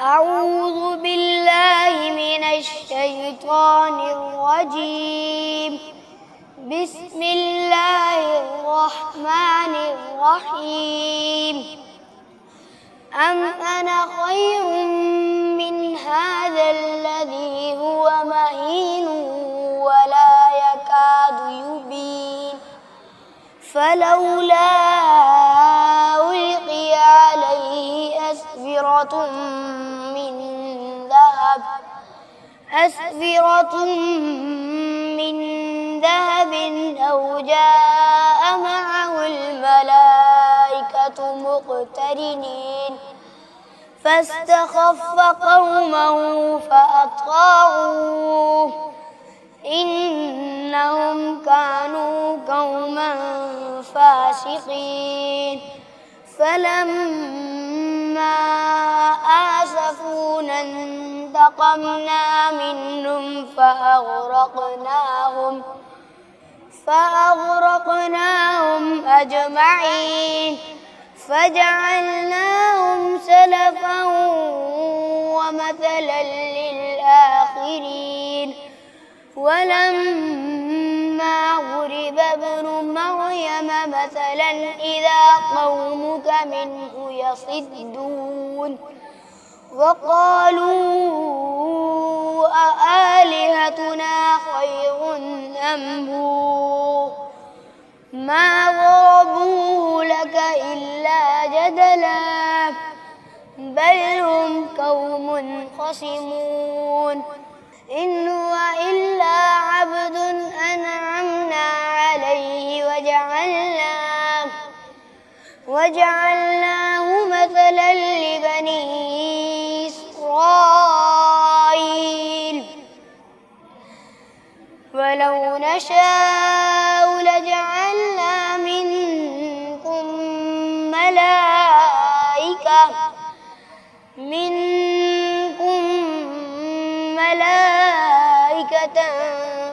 أعوذ بالله من الشيطان الرجيم. بسم الله الرحمن الرحيم. أم أنا خير من هذا الذي هو مهين ولا يكاد يبين فلولا ألقي عليه أسورة من ذهب أو جاء معه الملائكة مقترنين فاستخف قومه فأطاعوه إنهم كانوا قوما فاسقين فلما آسفونا انتقمنا منهم فأغرقناهم أجمعين فجعلناهم سلفا ومثلا للآخرين ولما ضرب ابن مريم مثلا إذا قومك منه يصدون وقالوا أآلهتنا خير أم هو ما ضربوه لك إلا جدلا بل هم قوم خصمون إن هو إلا عبد أنعمنا عليه وجعلناه مثلا لبني إسرائيل ولو نشاء لجعلنا منكم ملائكة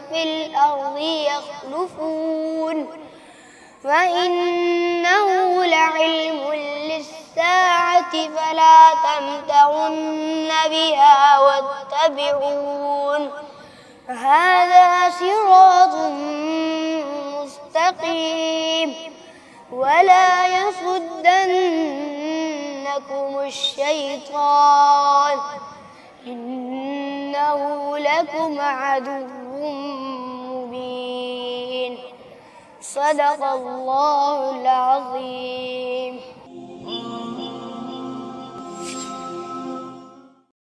في الأرض يخلفون وإنه لعلم للساعة فلا تمترن بها واتبعون هذا صراط مستقيم ولا يصدنكم الشيطان إنه لكم عدو مبين. صدق الله العظيم.